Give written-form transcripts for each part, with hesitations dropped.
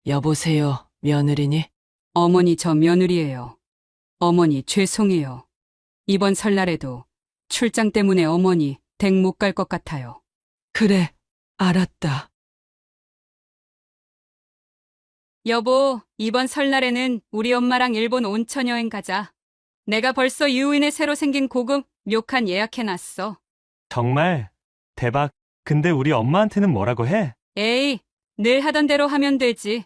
여보세요, 며느리니? 어머니 저 며느리예요. 어머니 죄송해요. 이번 설날에도 출장 때문에 어머니 댁 못 갈 것 같아요. 그래, 알았다. 여보, 이번 설날에는 우리 엄마랑 일본 온천 여행 가자. 내가 벌써 유인에 새로 생긴 고급 료칸 예약해놨어. 정말? 대박. 근데 우리 엄마한테는 뭐라고 해? 에이, 늘 하던 대로 하면 되지.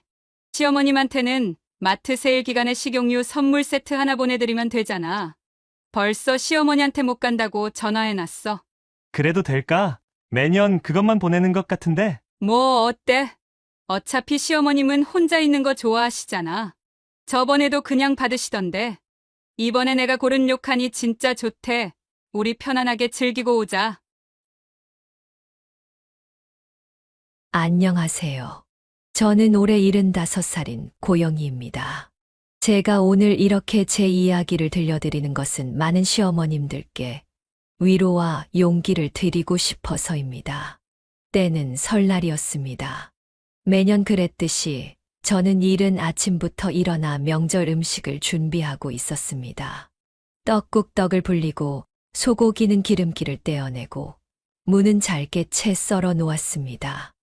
시어머님한테는 마트 세일 기간에 식용유 선물 세트 하나 보내드리면 되잖아. 벌써 시어머니한테 못 간다고 전화해놨어. 그래도 될까? 매년 그것만 보내는 것 같은데. 뭐 어때? 어차피 시어머님은 혼자 있는 거 좋아하시잖아. 저번에도 그냥 받으시던데. 이번에 내가 고른 료칸이 진짜 좋대. 우리 편안하게 즐기고 오자. 안녕하세요. 저는 올해 75살인 고영희입니다. 제가 오늘 이렇게 제 이야기를 들려드리는 것은 많은 시어머님들께 위로와 용기를 드리고 싶어서입니다. 때는 설날이었습니다. 매년 그랬듯이 저는 이른 아침부터 일어나 명절 음식을 준비하고 있었습니다. 떡국떡을 불리고 소고기는 기름기를 떼어내고 무는 잘게 채 썰어 놓았습니다.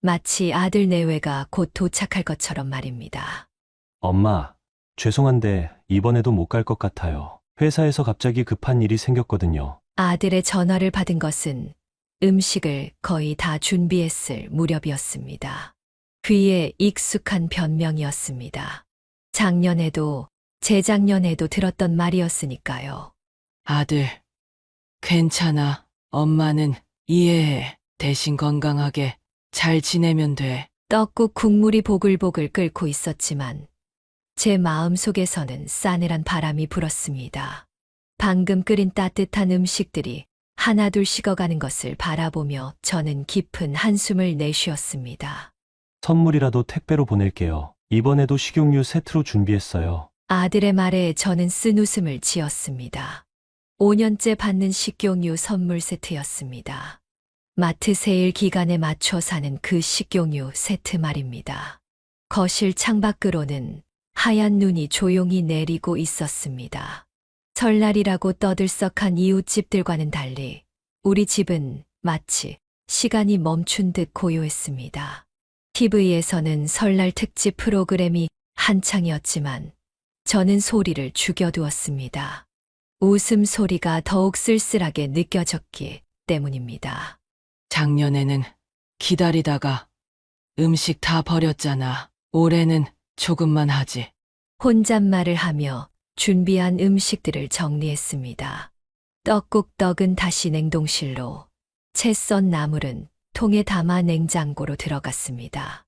마치 아들 내외가 곧 도착할 것처럼 말입니다. 엄마, 죄송한데 이번에도 못 갈 것 같아요. 회사에서 갑자기 급한 일이 생겼거든요. 아들의 전화를 받은 것은 음식을 거의 다 준비했을 무렵이었습니다. 귀에 익숙한 변명이었습니다. 작년에도 재작년에도 들었던 말이었으니까요. 아들, 괜찮아. 엄마는 이해해. 대신 건강하게 잘 지내면 돼. 떡국 국물이 보글보글 끓고 있었지만 제 마음속에서는 싸늘한 바람이 불었습니다. 방금 끓인 따뜻한 음식들이 하나둘 식어가는 것을 바라보며 저는 깊은 한숨을 내쉬었습니다. 선물이라도 택배로 보낼게요. 이번에도 식용유 세트로 준비했어요. 아들의 말에 저는 쓴웃음을 지었습니다. 5년째 받는 식용유 선물 세트였습니다. 마트 세일 기간에 맞춰 사는 그 식용유 세트 말입니다. 거실 창밖으로는 하얀 눈이 조용히 내리고 있었습니다. 설날이라고 떠들썩한 이웃집들과는 달리 우리 집은 마치 시간이 멈춘 듯 고요했습니다. TV에서는 설날 특집 프로그램이 한창이었지만 저는 소리를 죽여두었습니다. 웃음소리가 더욱 쓸쓸하게 느껴졌기 때문입니다. 작년에는 기다리다가 음식 다 버렸잖아. 올해는 조금만 하지. 혼잣말을 하며 준비한 음식들을 정리했습니다. 떡국떡은 다시 냉동실로, 채 썬 나물은 통에 담아 냉장고로 들어갔습니다.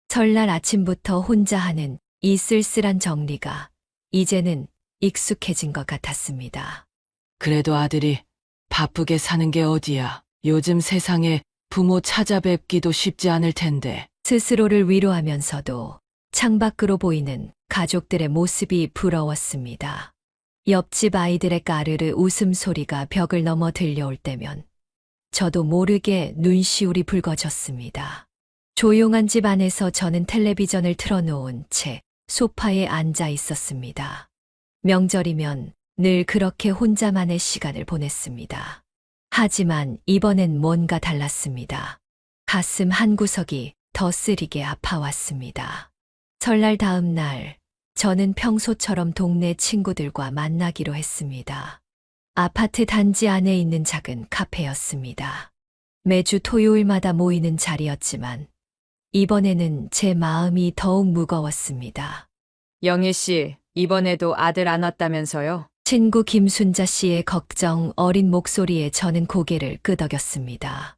설날 아침부터 혼자 하는 이 쓸쓸한 정리가 이제는 익숙해진 것 같았습니다. 그래도 아들이 바쁘게 사는 게 어디야. 요즘 세상에 부모 찾아뵙기도 쉽지 않을 텐데. 스스로를 위로하면서도 창밖으로 보이는 가족들의 모습이 부러웠습니다. 옆집 아이들의 까르르 웃음소리가 벽을 넘어 들려올 때면 저도 모르게 눈시울이 붉어졌습니다. 조용한 집 안에서 저는 텔레비전을 틀어놓은 채 소파에 앉아 있었습니다. 명절이면 늘 그렇게 혼자만의 시간을 보냈습니다. 하지만 이번엔 뭔가 달랐습니다. 가슴 한구석이 더 쓰리게 아파왔습니다. 설날 다음 날, 저는 평소처럼 동네 친구들과 만나기로 했습니다. 아파트 단지 안에 있는 작은 카페였습니다. 매주 토요일마다 모이는 자리였지만 이번에는 제 마음이 더욱 무거웠습니다. 영희 씨, 이번에도 아들 안 왔다면서요? 친구 김순자 씨의 걱정 어린 목소리에 저는 고개를 끄덕였습니다.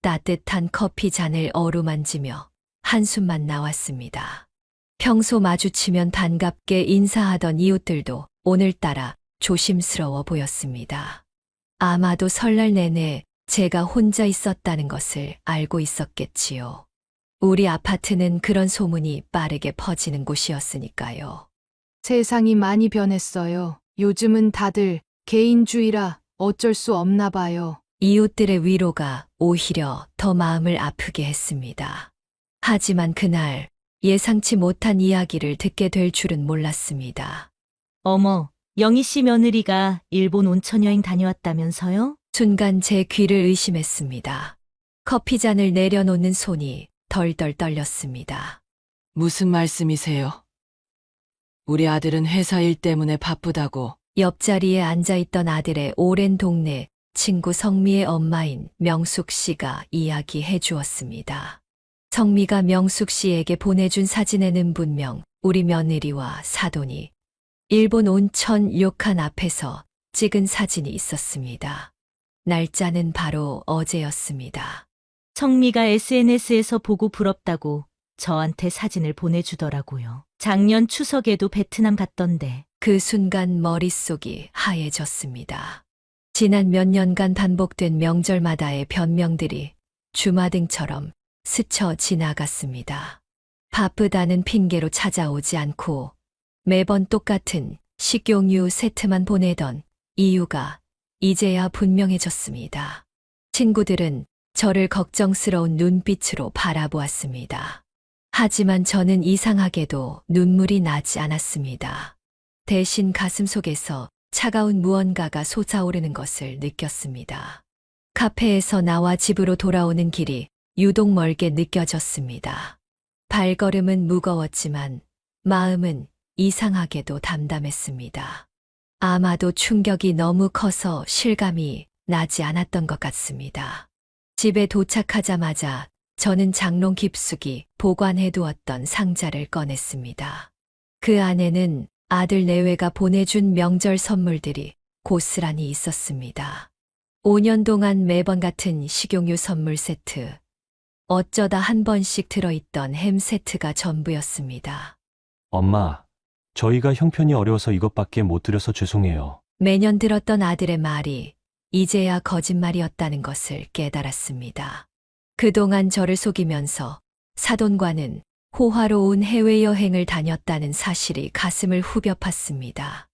따뜻한 커피 잔을 어루만지며 한숨만 나왔습니다. 평소 마주치면 반갑게 인사하던 이웃들도 오늘따라 조심스러워 보였습니다. 아마도 설날 내내 제가 혼자 있었다는 것을 알고 있었겠지요. 우리 아파트는 그런 소문이 빠르게 퍼지는 곳이었으니까요. 세상이 많이 변했어요. 요즘은 다들 개인주의라 어쩔 수 없나 봐요. 이웃들의 위로가 오히려 더 마음을 아프게 했습니다. 하지만 그날 예상치 못한 이야기를 듣게 될 줄은 몰랐습니다. 어머, 영희 씨 며느리가 일본 온천 여행 다녀왔다면서요? 순간 제 귀를 의심했습니다. 커피잔을 내려놓는 손이 덜덜 떨렸습니다. 무슨 말씀이세요? 우리 아들은 회사 일 때문에 바쁘다고. 옆자리에 앉아있던 아들의 오랜 동네 친구 성미의 엄마인 명숙 씨가 이야기해 주었습니다. 성미가 명숙 씨에게 보내준 사진에는 분명 우리 며느리와 사돈이 일본 온천 료칸 앞에서 찍은 사진이 있었습니다. 날짜는 바로 어제였습니다. 성미가 SNS에서 보고 부럽다고 저한테 사진을 보내주더라고요. 작년 추석에도 베트남 갔던데. 그 순간 머릿속이 하얘졌습니다. 지난 몇 년간 반복된 명절마다의 변명들이 주마등처럼 스쳐 지나갔습니다. 바쁘다는 핑계로 찾아오지 않고 매번 똑같은 식용유 세트만 보내던 이유가 이제야 분명해졌습니다. 친구들은 저를 걱정스러운 눈빛으로 바라보았습니다. 하지만 저는 이상하게도 눈물이 나지 않았습니다. 대신 가슴 속에서 차가운 무언가가 솟아오르는 것을 느꼈습니다. 카페에서 나와 집으로 돌아오는 길이 유독 멀게 느껴졌습니다. 발걸음은 무거웠지만 마음은 이상하게도 담담했습니다. 아마도 충격이 너무 커서 실감이 나지 않았던 것 같습니다. 집에 도착하자마자 저는 장롱 깊숙이 보관해두었던 상자를 꺼냈습니다. 그 안에는 아들 내외가 보내준 명절 선물들이 고스란히 있었습니다. 5년 동안 매번 같은 식용유 선물 세트, 어쩌다 한 번씩 들어있던 햄 세트가 전부였습니다. 엄마, 저희가 형편이 어려워서 이것밖에 못 드려서 죄송해요. 매년 들었던 아들의 말이 이제야 거짓말이었다는 것을 깨달았습니다. 그동안 저를 속이면서 사돈과는 호화로운 해외여행을 다녔다는 사실이 가슴을 후벼 팠습니다.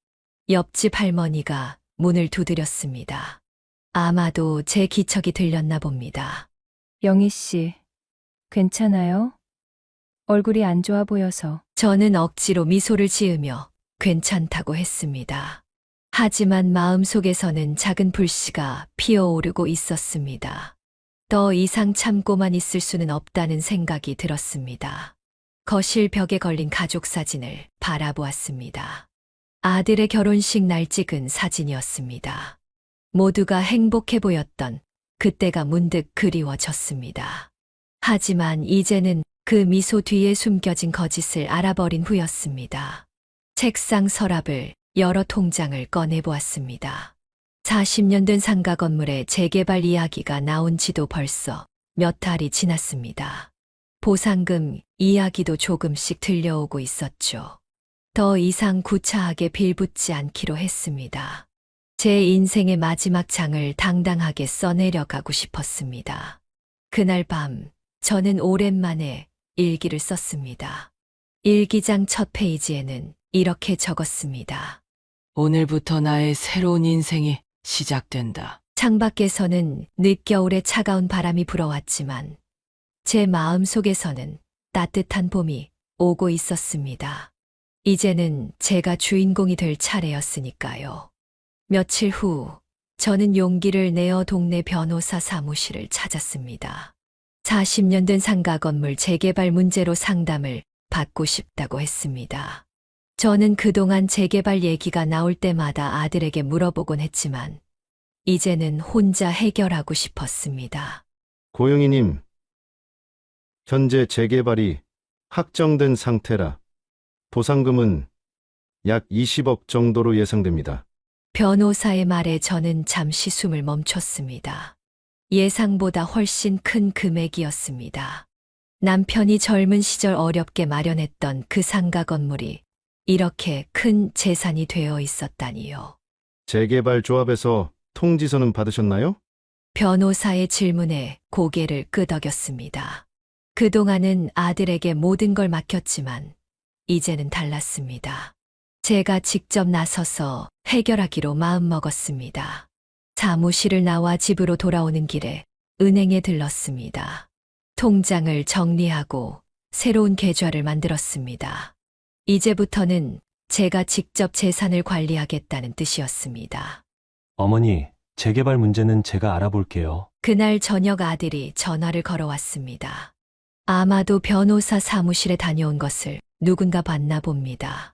옆집 할머니가 문을 두드렸습니다. 아마도 제 기척이 들렸나 봅니다. 영희 씨, 괜찮아요? 얼굴이 안 좋아 보여서. 저는 억지로 미소를 지으며 괜찮다고 했습니다. 하지만 마음속에서는 작은 불씨가 피어오르고 있었습니다. 더 이상 참고만 있을 수는 없다는 생각이 들었습니다. 거실 벽에 걸린 가족 사진을 바라보았습니다. 아들의 결혼식 날 찍은 사진이었습니다. 모두가 행복해 보였던 그때가 문득 그리워졌습니다. 하지만 이제는 그 미소 뒤에 숨겨진 거짓을 알아버린 후였습니다. 책상 서랍을 열어 통장을 꺼내보았습니다. 40년 된 상가 건물의 재개발 이야기가 나온 지도 벌써 몇 달이 지났습니다. 보상금 이야기도 조금씩 들려오고 있었죠. 더 이상 구차하게 빌붙지 않기로 했습니다. 제 인생의 마지막 장을 당당하게 써내려가고 싶었습니다. 그날 밤 저는 오랜만에 일기를 썼습니다. 일기장 첫 페이지에는 이렇게 적었습니다. 오늘부터 나의 새로운 인생이 시작된다. 창밖에서는 늦겨울의 차가운 바람이 불어왔지만 제 마음 속에서는 따뜻한 봄이 오고 있었습니다. 이제는 제가 주인공이 될 차례였으니까요. 며칠 후 저는 용기를 내어 동네 변호사 사무실을 찾았습니다. 40년 된 상가 건물 재개발 문제로 상담을 받고 싶다고 했습니다. 저는 그동안 재개발 얘기가 나올 때마다 아들에게 물어보곤 했지만 이제는 혼자 해결하고 싶었습니다. 고영희님, 현재 재개발이 확정된 상태라 보상금은 약 20억 정도로 예상됩니다. 변호사의 말에 저는 잠시 숨을 멈췄습니다. 예상보다 훨씬 큰 금액이었습니다. 남편이 젊은 시절 어렵게 마련했던 그 상가 건물이 이렇게 큰 재산이 되어 있었다니요. 재개발 조합에서 통지서는 받으셨나요? 변호사의 질문에 고개를 끄덕였습니다. 그동안은 아들에게 모든 걸 맡겼지만 이제는 달랐습니다. 제가 직접 나서서 해결하기로 마음먹었습니다. 사무실을 나와 집으로 돌아오는 길에 은행에 들렀습니다. 통장을 정리하고 새로운 계좌를 만들었습니다. 이제부터는 제가 직접 재산을 관리하겠다는 뜻이었습니다. 어머니, 재개발 문제는 제가 알아볼게요. 그날 저녁 아들이 전화를 걸어왔습니다. 아마도 변호사 사무실에 다녀온 것을 누군가 봤나 봅니다.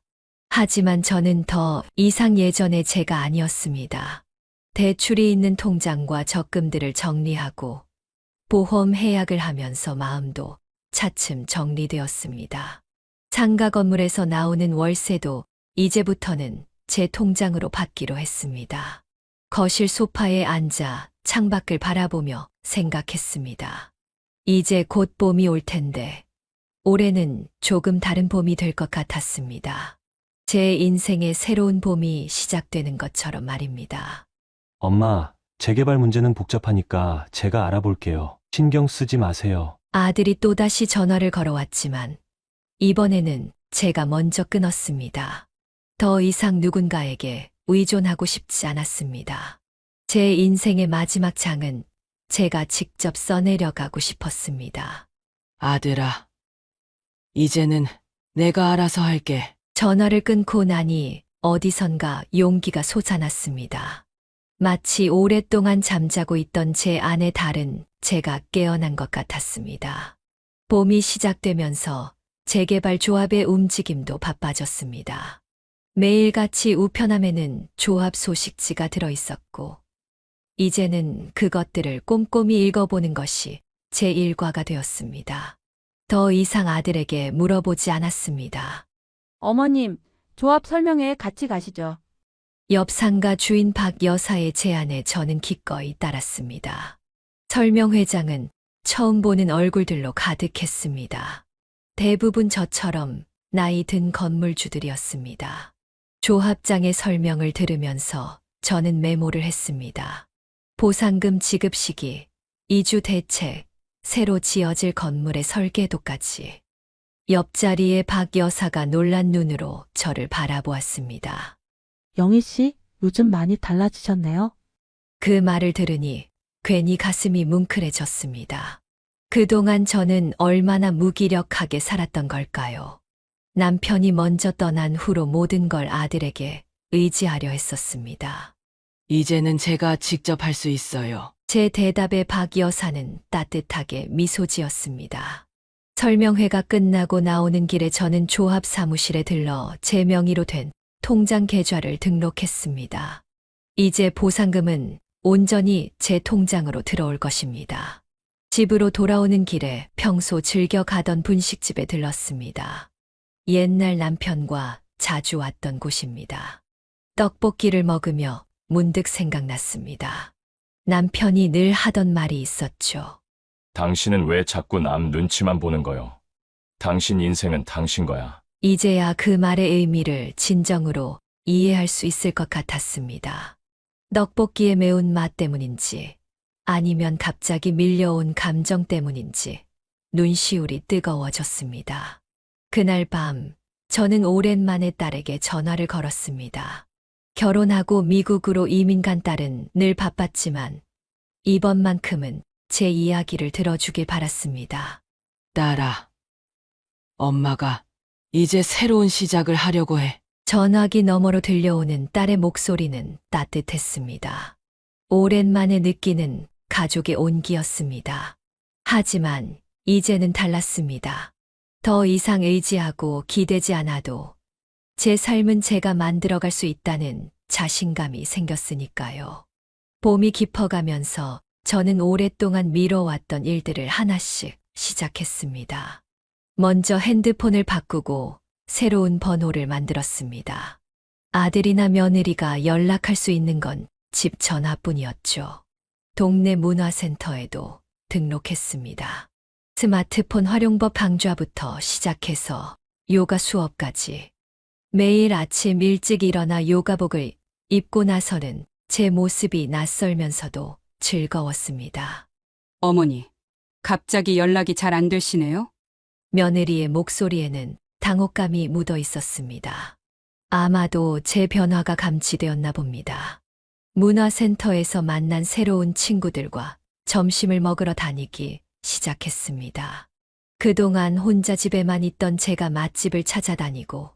하지만 저는 더 이상 예전의 제가 아니었습니다. 대출이 있는 통장과 적금들을 정리하고 보험 해약을 하면서 마음도 차츰 정리되었습니다. 상가 건물에서 나오는 월세도 이제부터는 제 통장으로 받기로 했습니다. 거실 소파에 앉아 창밖을 바라보며 생각했습니다. 이제 곧 봄이 올 텐데 올해는 조금 다른 봄이 될 것 같았습니다. 제 인생의 새로운 봄이 시작되는 것처럼 말입니다. 엄마, 재개발 문제는 복잡하니까 제가 알아볼게요. 신경 쓰지 마세요. 아들이 또다시 전화를 걸어왔지만 이번에는 제가 먼저 끊었습니다. 더 이상 누군가에게 의존하고 싶지 않았습니다. 제 인생의 마지막 장은 제가 직접 써내려가고 싶었습니다. 아들아, 이제는 내가 알아서 할게. 전화를 끊고 나니 어디선가 용기가 솟아났습니다. 마치 오랫동안 잠자고 있던 제 안의 달은 제가 깨어난 것 같았습니다. 봄이 시작되면서 재개발 조합의 움직임도 바빠졌습니다. 매일같이 우편함에는 조합 소식지가 들어있었고, 이제는 그것들을 꼼꼼히 읽어보는 것이 제 일과가 되었습니다. 더 이상 아들에게 물어보지 않았습니다. 어머님, 조합 설명회에 같이 가시죠. 옆 상가 주인 박 여사의 제안에 저는 기꺼이 따랐습니다. 설명회장은 처음 보는 얼굴들로 가득했습니다. 대부분 저처럼 나이 든 건물주들이었습니다. 조합장의 설명을 들으면서 저는 메모를 했습니다. 보상금 지급 시기, 이주 대책, 새로 지어질 건물의 설계도까지. 옆자리에 박 여사가 놀란 눈으로 저를 바라보았습니다. 영희 씨, 요즘 많이 달라지셨네요. 그 말을 들으니 괜히 가슴이 뭉클해졌습니다. 그동안 저는 얼마나 무기력하게 살았던 걸까요? 남편이 먼저 떠난 후로 모든 걸 아들에게 의지하려 했었습니다. 이제는 제가 직접 할 수 있어요. 제 대답에 박 여사는 따뜻하게 미소 지었습니다. 설명회가 끝나고 나오는 길에 저는 조합 사무실에 들러 제 명의로 된 통장 계좌를 등록했습니다. 이제 보상금은 온전히 제 통장으로 들어올 것입니다. 집으로 돌아오는 길에 평소 즐겨 가던 분식집에 들렀습니다. 옛날 남편과 자주 왔던 곳입니다. 떡볶이를 먹으며 문득 생각났습니다. 남편이 늘 하던 말이 있었죠. 당신은 왜 자꾸 남 눈치만 보는 거요? 당신 인생은 당신 거야. 이제야 그 말의 의미를 진정으로 이해할 수 있을 것 같았습니다. 떡볶이의 매운맛 때문인지 아니면 갑자기 밀려온 감정 때문인지 눈시울이 뜨거워졌습니다. 그날 밤 저는 오랜만에 딸에게 전화를 걸었습니다. 결혼하고 미국으로 이민 간 딸은 늘 바빴지만 이번만큼은 제 이야기를 들어주길 바랐습니다. 딸아, 엄마가 이제 새로운 시작을 하려고 해. 전화기 너머로 들려오는 딸의 목소리는 따뜻했습니다. 오랜만에 느끼는 가족의 온기였습니다. 하지만 이제는 달랐습니다. 더 이상 의지하고 기대지 않아도 제 삶은 제가 만들어갈 수 있다는 자신감이 생겼으니까요. 봄이 깊어가면서 저는 오랫동안 미뤄왔던 일들을 하나씩 시작했습니다. 먼저 핸드폰을 바꾸고 새로운 번호를 만들었습니다. 아들이나 며느리가 연락할 수 있는 건 집 전화뿐이었죠. 동네 문화센터에도 등록했습니다. 스마트폰 활용법 강좌부터 시작해서 요가 수업까지. 매일 아침 일찍 일어나 요가복을 입고 나서는 제 모습이 낯설면서도 즐거웠습니다. 어머니, 갑자기 연락이 잘 안 되시네요? 며느리의 목소리에는 당혹감이 묻어 있었습니다. 아마도 제 변화가 감지되었나 봅니다. 문화센터에서 만난 새로운 친구들과 점심을 먹으러 다니기 시작했습니다. 그동안 혼자 집에만 있던 제가 맛집을 찾아다니고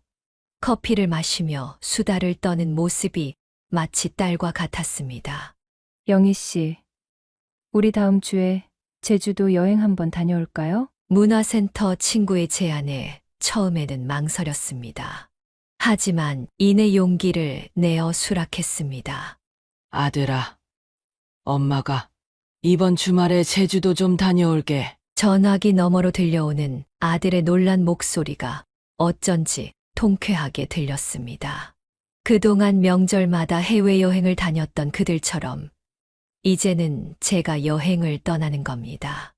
커피를 마시며 수다를 떠는 모습이 마치 딸과 같았습니다. 영희 씨, 우리 다음 주에 제주도 여행 한번 다녀올까요? 문화센터 친구의 제안에 처음에는 망설였습니다. 하지만 이내 용기를 내어 수락했습니다. 아들아, 엄마가 이번 주말에 제주도 좀 다녀올게. 전화기 너머로 들려오는 아들의 놀란 목소리가 어쩐지 통쾌하게 들렸습니다. 그동안 명절마다 해외여행을 다녔던 그들처럼 이제는 제가 여행을 떠나는 겁니다.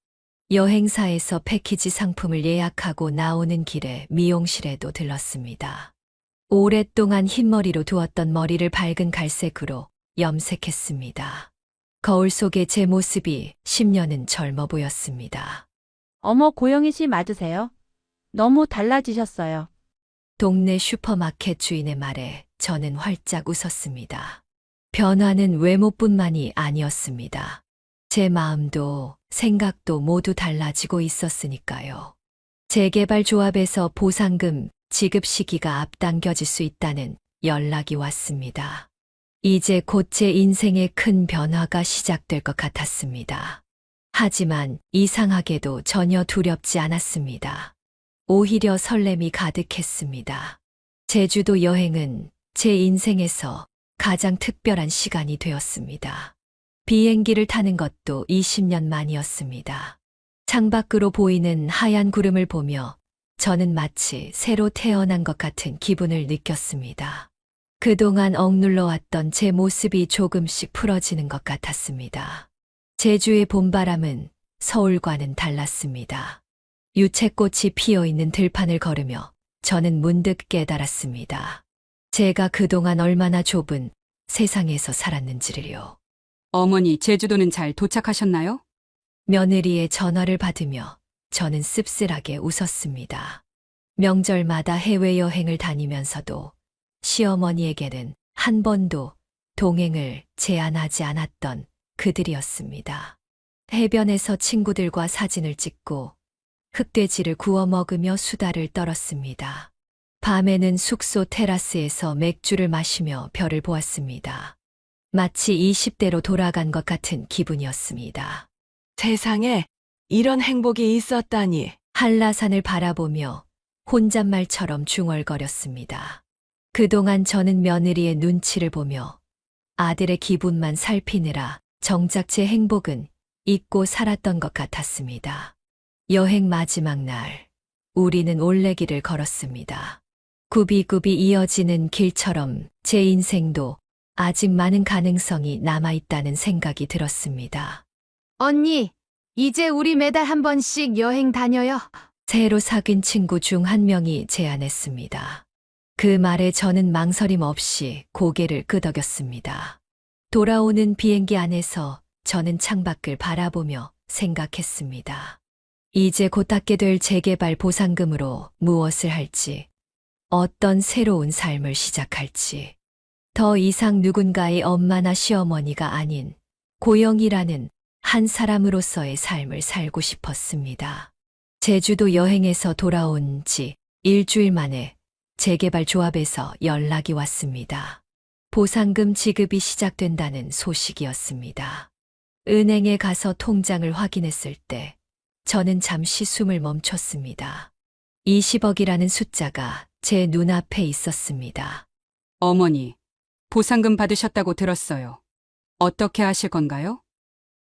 여행사에서 패키지 상품을 예약하고 나오는 길에 미용실에도 들렀습니다. 오랫동안 흰머리로 두었던 머리를 밝은 갈색으로 염색했습니다. 거울 속의 제 모습이 10년은 젊어 보였습니다. 어머, 고영희 씨 맞으세요? 너무 달라지셨어요. 동네 슈퍼마켓 주인의 말에 저는 활짝 웃었습니다. 변화는 외모뿐만이 아니었습니다. 제 마음도 생각도 모두 달라지고 있었으니까요. 재개발 조합에서 보상금 지급 시기가 앞당겨질 수 있다는 연락이 왔습니다. 이제 곧 제 인생의 큰 변화가 시작될 것 같았습니다. 하지만 이상하게도 전혀 두렵지 않았습니다. 오히려 설렘이 가득했습니다. 제주도 여행은 제 인생에서 가장 특별한 시간이 되었습니다. 비행기를 타는 것도 20년 만이었습니다. 창밖으로 보이는 하얀 구름을 보며 저는 마치 새로 태어난 것 같은 기분을 느꼈습니다. 그동안 억눌러 왔던 제 모습이 조금씩 풀어지는 것 같았습니다. 제주의 봄바람은 서울과는 달랐습니다. 유채꽃이 피어있는 들판을 걸으며 저는 문득 깨달았습니다. 제가 그동안 얼마나 좁은 세상에서 살았는지를요. 어머니, 제주도는 잘 도착하셨나요? 며느리의 전화를 받으며 저는 씁쓸하게 웃었습니다. 명절마다 해외여행을 다니면서도 시어머니에게는 한 번도 동행을 제안하지 않았던 그들이었습니다. 해변에서 친구들과 사진을 찍고 흑돼지를 구워 먹으며 수다를 떨었습니다. 밤에는 숙소 테라스에서 맥주를 마시며 별을 보았습니다. 마치 20대로 돌아간 것 같은 기분이었습니다. 세상에 이런 행복이 있었다니. 한라산을 바라보며 혼잣말처럼 중얼거렸습니다. 그동안 저는 며느리의 눈치를 보며 아들의 기분만 살피느라 정작 제 행복은 잊고 살았던 것 같았습니다. 여행 마지막 날, 우리는 올레길을 걸었습니다. 굽이굽이 이어지는 길처럼 제 인생도 아직 많은 가능성이 남아있다는 생각이 들었습니다. 언니, 이제 우리 매달 한 번씩 여행 다녀요. 새로 사귄 친구 중 한 명이 제안했습니다. 그 말에 저는 망설임 없이 고개를 끄덕였습니다. 돌아오는 비행기 안에서 저는 창밖을 바라보며 생각했습니다. 이제 곧 받게 될 재개발 보상금으로 무엇을 할지, 어떤 새로운 삶을 시작할지, 더 이상 누군가의 엄마나 시어머니가 아닌 고영이라는 한 사람으로서의 삶을 살고 싶었습니다. 제주도 여행에서 돌아온 지 일주일 만에 재개발 조합에서 연락이 왔습니다. 보상금 지급이 시작된다는 소식이었습니다. 은행에 가서 통장을 확인했을 때 저는 잠시 숨을 멈췄습니다. 20억이라는 숫자가 제 눈앞에 있었습니다. 어머니, 보상금 받으셨다고 들었어요. 어떻게 하실 건가요?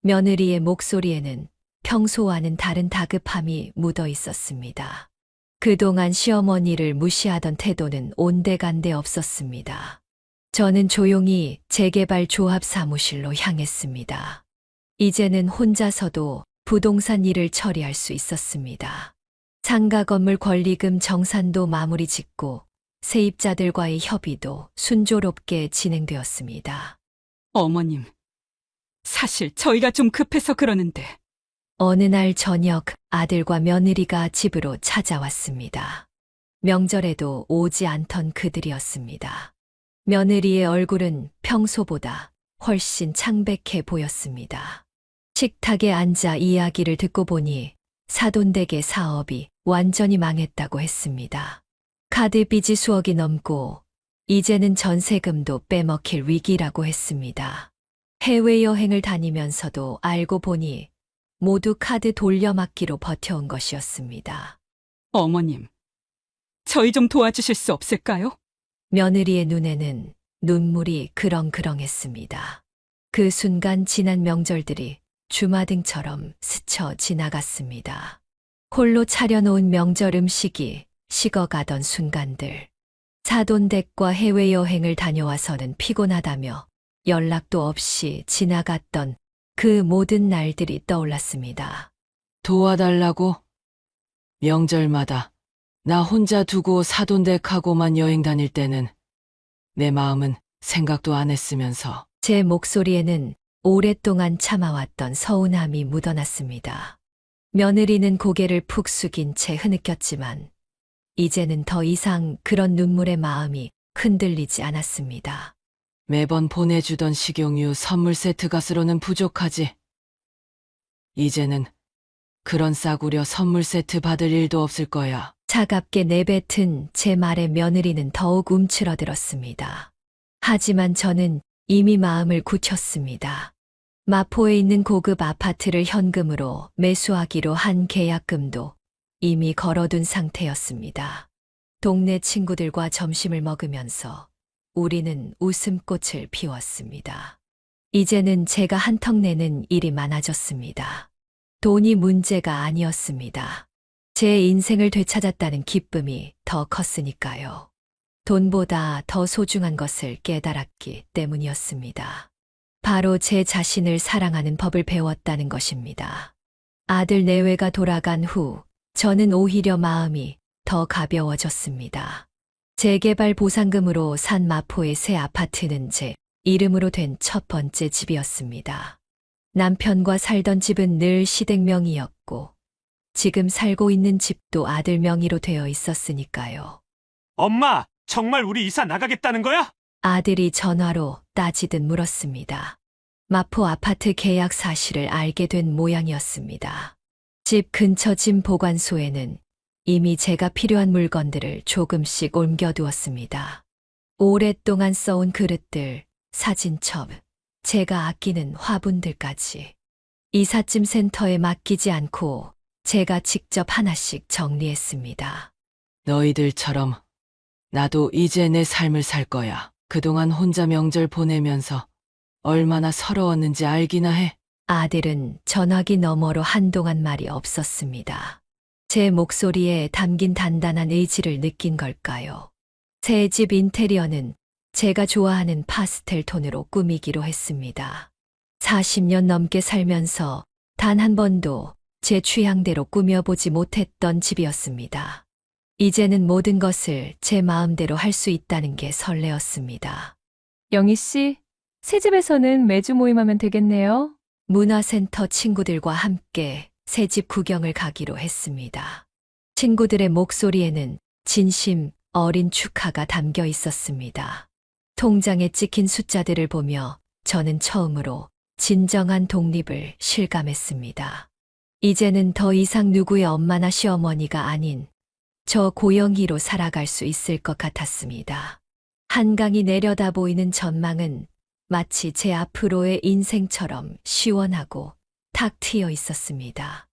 며느리의 목소리에는 평소와는 다른 다급함이 묻어 있었습니다. 그동안 시어머니를 무시하던 태도는 온데간데 없었습니다. 저는 조용히 재개발 조합 사무실로 향했습니다. 이제는 혼자서도 부동산 일을 처리할 수 있었습니다. 상가 건물 권리금 정산도 마무리 짓고 세입자들과의 협의도 순조롭게 진행되었습니다. 어머님, 사실 저희가 좀 급해서 그러는데. 어느 날 저녁 아들과 며느리가 집으로 찾아왔습니다. 명절에도 오지 않던 그들이었습니다. 며느리의 얼굴은 평소보다 훨씬 창백해 보였습니다. 식탁에 앉아 이야기를 듣고 보니 사돈댁의 사업이 완전히 망했다고 했습니다. 카드 빚이 수억이 넘고 이제는 전세금도 빼먹힐 위기라고 했습니다. 해외여행을 다니면서도 알고 보니 모두 카드 돌려막기로 버텨온 것이었습니다. 어머님, 저희 좀 도와주실 수 없을까요? 며느리의 눈에는 눈물이 그렁그렁했습니다. 그 순간 지난 명절들이 주마등처럼 스쳐 지나갔습니다. 홀로 차려놓은 명절 음식이 식어가던 순간들. 사돈댁과 해외여행을 다녀와서는 피곤하다며 연락도 없이 지나갔던 그 모든 날들이 떠올랐습니다. 도와달라고? 명절마다 나 혼자 두고 사돈댁하고만 여행 다닐 때는 내 마음은 생각도 안 했으면서 제 목소리에는 오랫동안 참아왔던 서운함이 묻어났습니다. 며느리는 고개를 푹 숙인 채 흐느꼈지만 이제는 더 이상 그런 눈물의 마음이 흔들리지 않았습니다. 매번 보내주던 식용유 선물 세트 값으로는 부족하지. 이제는 그런 싸구려 선물 세트 받을 일도 없을 거야. 차갑게 내뱉은 제 말에 며느리는 더욱 움츠러들었습니다. 하지만 저는 이미 마음을 굳혔습니다. 마포에 있는 고급 아파트를 현금으로 매수하기로 한 계약금도 이미 걸어둔 상태였습니다. 동네 친구들과 점심을 먹으면서 우리는 웃음꽃을 피웠습니다. 이제는 제가 한턱 내는 일이 많아졌습니다. 돈이 문제가 아니었습니다. 제 인생을 되찾았다는 기쁨이 더 컸으니까요. 돈보다 더 소중한 것을 깨달았기 때문이었습니다. 바로 제 자신을 사랑하는 법을 배웠다는 것입니다. 아들 내외가 돌아간 후 저는 오히려 마음이 더 가벼워졌습니다. 재개발 보상금으로 산 마포의 새 아파트는 제 이름으로 된 첫 번째 집이었습니다. 남편과 살던 집은 늘 시댁 명의였고 지금 살고 있는 집도 아들 명의로 되어 있었으니까요. 엄마, 정말 우리 이사 나가겠다는 거야? 아들이 전화로 따지듯 물었습니다. 마포 아파트 계약 사실을 알게 된 모양이었습니다. 집 근처 짐 보관소에는 이미 제가 필요한 물건들을 조금씩 옮겨두었습니다. 오랫동안 써온 그릇들, 사진첩, 제가 아끼는 화분들까지. 이삿짐 센터에 맡기지 않고 제가 직접 하나씩 정리했습니다. 너희들처럼 나도 이제 내 삶을 살 거야. 그동안 혼자 명절 보내면서 얼마나 서러웠는지 알기나 해. 아들은 전화기 너머로 한동안 말이 없었습니다. 제 목소리에 담긴 단단한 의지를 느낀 걸까요? 새 집 인테리어는 제가 좋아하는 파스텔 톤으로 꾸미기로 했습니다. 40년 넘게 살면서 단 한 번도 제 취향대로 꾸며보지 못했던 집이었습니다. 이제는 모든 것을 제 마음대로 할 수 있다는 게 설레었습니다. 영희 씨, 새 집에서는 매주 모임하면 되겠네요. 문화센터 친구들과 함께 새 집 구경을 가기로 했습니다. 친구들의 목소리에는 진심 어린 축하가 담겨 있었습니다. 통장에 찍힌 숫자들을 보며 저는 처음으로 진정한 독립을 실감했습니다. 이제는 더 이상 누구의 엄마나 시어머니가 아닌 저 고영희로 살아갈 수 있을 것 같았습니다. 한강이 내려다 보이는 전망은 마치 제 앞으로의 인생처럼 시원하고 탁 트여 있었습니다.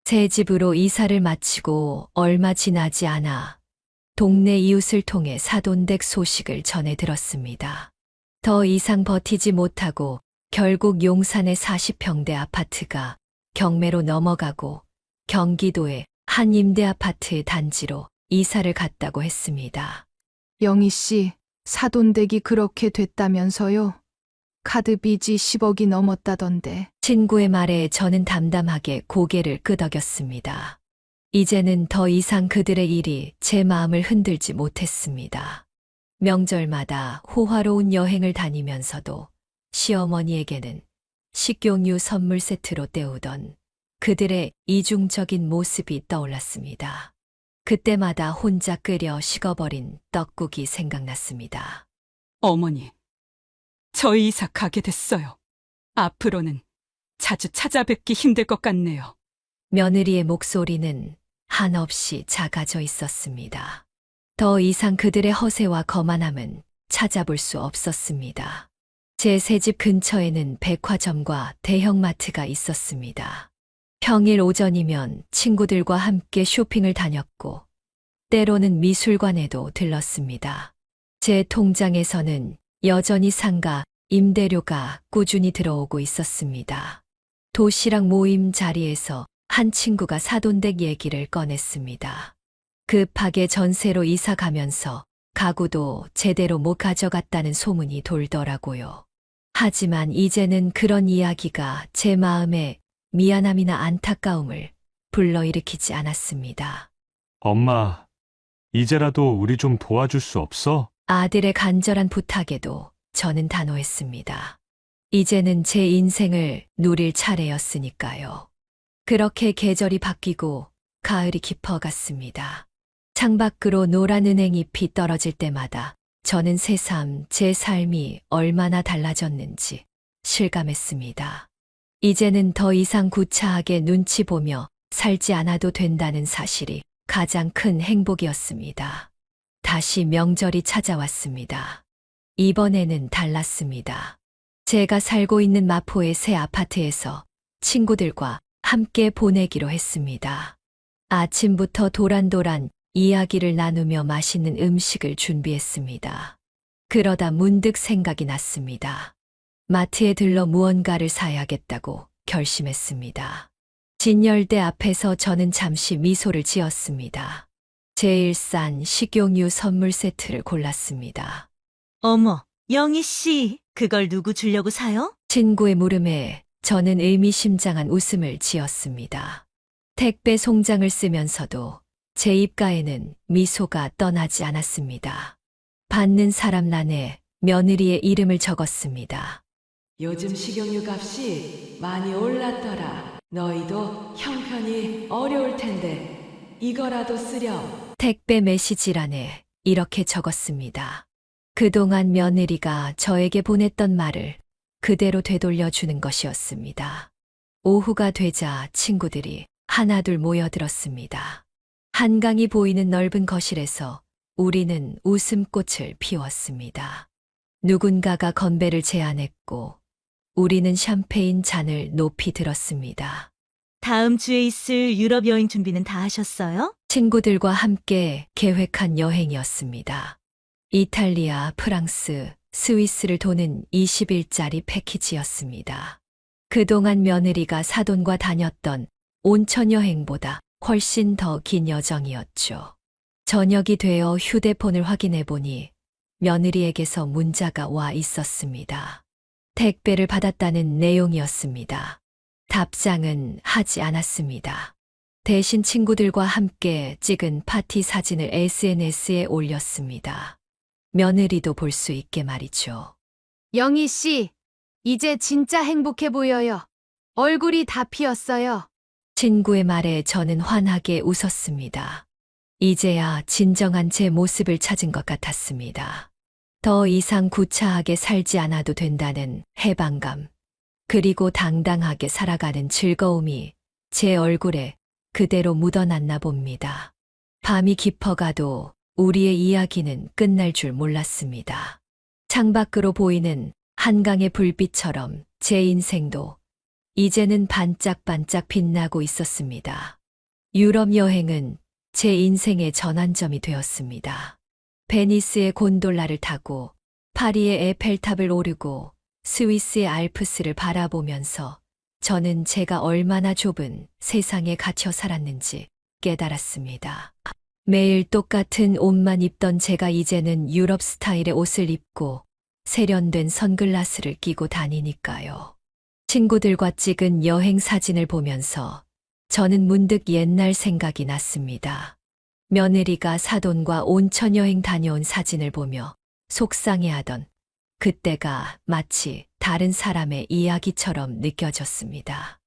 새 집으로 이사를 마치고 얼마 지나지 않아 동네 이웃을 통해 사돈댁 소식을 전해 들었습니다. 더 이상 버티지 못하고 결국 용산의 40평대 아파트가 경매로 넘어가고 경기도의 한 임대 아파트 단지로 이사를 갔다고 했습니다. 영희 씨, 사돈댁이 그렇게 됐다면서요? 카드 빚이 10억이 넘었다던데. 친구의 말에 저는 담담하게 고개를 끄덕였습니다. 이제는 더 이상 그들의 일이 제 마음을 흔들지 못했습니다. 명절마다 호화로운 여행을 다니면서도 시어머니에게는 식용유 선물 세트로 때우던 그들의 이중적인 모습이 떠올랐습니다. 그때마다 혼자 끓여 식어버린 떡국이 생각났습니다. 어머니, 저희 이사 가게 됐어요. 앞으로는 자주 찾아뵙기 힘들 것 같네요. 며느리의 목소리는 한없이 작아져 있었습니다. 더 이상 그들의 허세와 거만함은 찾아볼 수 없었습니다. 제 새집 근처에는 백화점과 대형마트가 있었습니다. 평일 오전이면 친구들과 함께 쇼핑을 다녔고, 때로는 미술관에도 들렀습니다. 제 통장에서는 여전히 상가, 임대료가 꾸준히 들어오고 있었습니다. 도시락 모임 자리에서 한 친구가 사돈댁 얘기를 꺼냈습니다. 급하게 전세로 이사 가면서 가구도 제대로 못 가져갔다는 소문이 돌더라고요. 하지만 이제는 그런 이야기가 제 마음에 미안함이나 안타까움을 불러일으키지 않았습니다. 엄마, 이제라도 우리 좀 도와줄 수 없어? 아들의 간절한 부탁에도 저는 단호했습니다. 이제는 제 인생을 누릴 차례였으니까요. 그렇게 계절이 바뀌고 가을이 깊어갔습니다. 창밖으로 노란 은행잎이 떨어질 때마다 저는 새삼 제 삶이 얼마나 달라졌는지 실감했습니다. 이제는 더 이상 구차하게 눈치 보며 살지 않아도 된다는 사실이 가장 큰 행복이었습니다. 다시 명절이 찾아왔습니다. 이번에는 달랐습니다. 제가 살고 있는 마포의 새 아파트에서 친구들과 함께 보내기로 했습니다. 아침부터 도란도란 이야기를 나누며 맛있는 음식을 준비했습니다. 그러다 문득 생각이 났습니다. 마트에 들러 무언가를 사야겠다고 결심했습니다. 진열대 앞에서 저는 잠시 미소를 지었습니다. 제일 싼 식용유 선물 세트를 골랐습니다. 어머, 영희 씨, 그걸 누구 주려고 사요? 친구의 물음에 저는 의미심장한 웃음을 지었습니다. 택배 송장을 쓰면서도 제 입가에는 미소가 떠나지 않았습니다. 받는 사람 란에 며느리의 이름을 적었습니다. 요즘 식용유 값이 많이 올랐더라. 너희도 형편이 어려울 텐데 이거라도 쓰렴. 택배 메시지란에 이렇게 적었습니다. 그동안 며느리가 저에게 보냈던 말을 그대로 되돌려 주는 것이었습니다. 오후가 되자 친구들이 하나둘 모여들었습니다. 한강이 보이는 넓은 거실에서 우리는 웃음꽃을 피웠습니다. 누군가가 건배를 제안했고 우리는 샴페인 잔을 높이 들었습니다. 다음 주에 있을 유럽 여행 준비는 다 하셨어요? 친구들과 함께 계획한 여행이었습니다. 이탈리아, 프랑스, 스위스를 도는 20일짜리 패키지였습니다. 그동안 며느리가 사돈과 다녔던 온천 여행보다 훨씬 더 긴 여정이었죠. 저녁이 되어 휴대폰을 확인해 보니 며느리에게서 문자가 와 있었습니다. 택배를 받았다는 내용이었습니다. 답장은 하지 않았습니다. 대신 친구들과 함께 찍은 파티 사진을 SNS에 올렸습니다. 며느리도 볼 수 있게 말이죠. 영희 씨, 이제 진짜 행복해 보여요. 얼굴이 다 피었어요. 친구의 말에 저는 환하게 웃었습니다. 이제야 진정한 제 모습을 찾은 것 같았습니다. 더 이상 구차하게 살지 않아도 된다는 해방감, 그리고 당당하게 살아가는 즐거움이 제 얼굴에 그대로 묻어났나 봅니다. 밤이 깊어가도 우리의 이야기는 끝날 줄 몰랐습니다. 창밖으로 보이는 한강의 불빛처럼 제 인생도 이제는 반짝반짝 빛나고 있었습니다. 유럽 여행은 제 인생의 전환점이 되었습니다. 베니스의 곤돌라를 타고 파리의 에펠탑을 오르고 스위스의 알프스를 바라보면서 저는 제가 얼마나 좁은 세상에 갇혀 살았는지 깨달았습니다. 매일 똑같은 옷만 입던 제가 이제는 유럽 스타일의 옷을 입고 세련된 선글라스를 끼고 다니니까요. 친구들과 찍은 여행 사진을 보면서 저는 문득 옛날 생각이 났습니다. 며느리가 사돈과 온천 여행 다녀온 사진을 보며 속상해하던 그때가 마치 다른 사람의 이야기처럼 느껴졌습니다.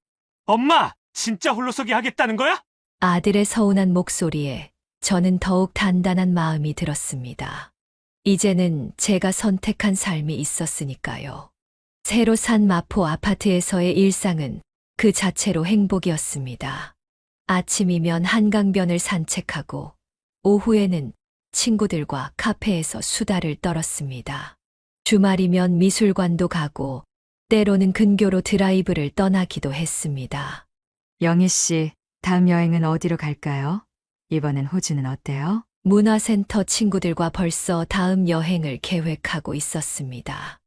엄마, 진짜 홀로서기 하겠다는 거야? 아들의 서운한 목소리에 저는 더욱 단단한 마음이 들었습니다. 이제는 제가 선택한 삶이 있었으니까요. 새로 산 마포 아파트에서의 일상은 그 자체로 행복이었습니다. 아침이면 한강변을 산책하고 오후에는 친구들과 카페에서 수다를 떨었습니다. 주말이면 미술관도 가고 때로는 근교로 드라이브를 떠나기도 했습니다. 영희 씨, 다음 여행은 어디로 갈까요? 이번엔 호주는 어때요? 문화센터 친구들과 벌써 다음 여행을 계획하고 있었습니다.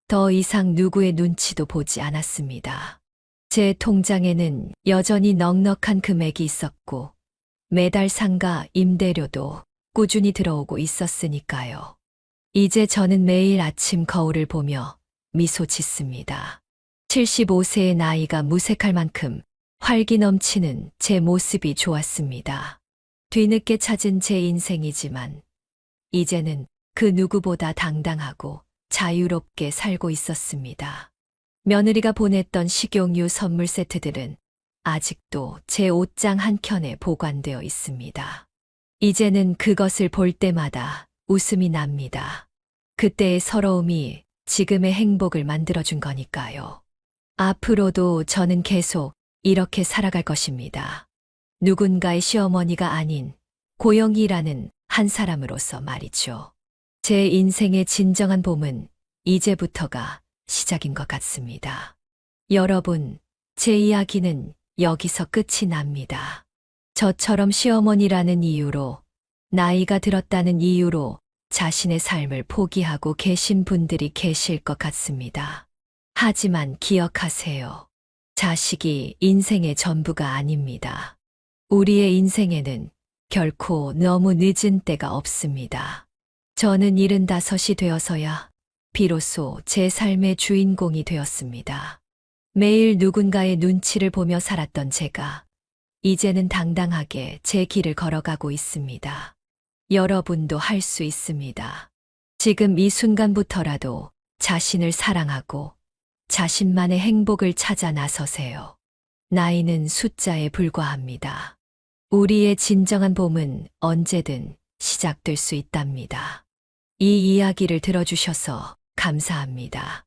더 이상 누구의 눈치도 보지 않았습니다. 제 통장에는 여전히 넉넉한 금액이 있었고 매달 상가 임대료도 꾸준히 들어오고 있었으니까요. 이제 저는 매일 아침 거울을 보며 미소 짓습니다. 75세의 나이가 무색할 만큼 활기 넘치는 제 모습이 좋았습니다. 뒤늦게 찾은 제 인생이지만 이제는 그 누구보다 당당하고 자유롭게 살고 있었습니다. 며느리가 보냈던 식용유 선물 세트들은 아직도 제 옷장 한켠에 보관되어 있습니다. 이제는 그것을 볼 때마다 웃음이 납니다. 그때의 서러움이 지금의 행복을 만들어준 거니까요. 앞으로도 저는 계속 이렇게 살아갈 것입니다. 누군가의 시어머니가 아닌 고영이라는 한 사람으로서 말이죠. 제 인생의 진정한 봄은 이제부터가 시작인 것 같습니다. 여러분, 제 이야기는 여기서 끝이 납니다. 저처럼 시어머니라는 이유로, 나이가 들었다는 이유로 자신의 삶을 포기하고 계신 분들이 계실 것 같습니다. 하지만 기억하세요. 자식이 인생의 전부가 아닙니다. 우리의 인생에는 결코 너무 늦은 때가 없습니다. 저는 75이 되어서야 비로소 제 삶의 주인공이 되었습니다. 매일 누군가의 눈치를 보며 살았던 제가 이제는 당당하게 제 길을 걸어가고 있습니다. 여러분도 할 수 있습니다. 지금 이 순간부터라도 자신을 사랑하고 자신만의 행복을 찾아 나서세요. 나이는 숫자에 불과합니다. 우리의 진정한 봄은 언제든 시작될 수 있답니다. 이 이야기를 들어주셔서 감사합니다.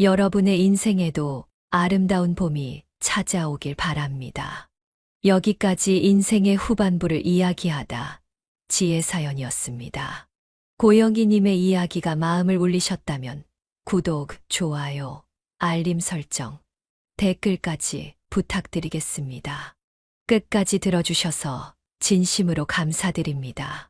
여러분의 인생에도 아름다운 봄이 찾아오길 바랍니다. 여기까지 인생의 후반부를 이야기하다 지혜사연이었습니다. 고영희님의 이야기가 마음을 울리셨다면 구독, 좋아요, 알림 설정, 댓글까지 부탁드리겠습니다. 끝까지 들어주셔서 진심으로 감사드립니다.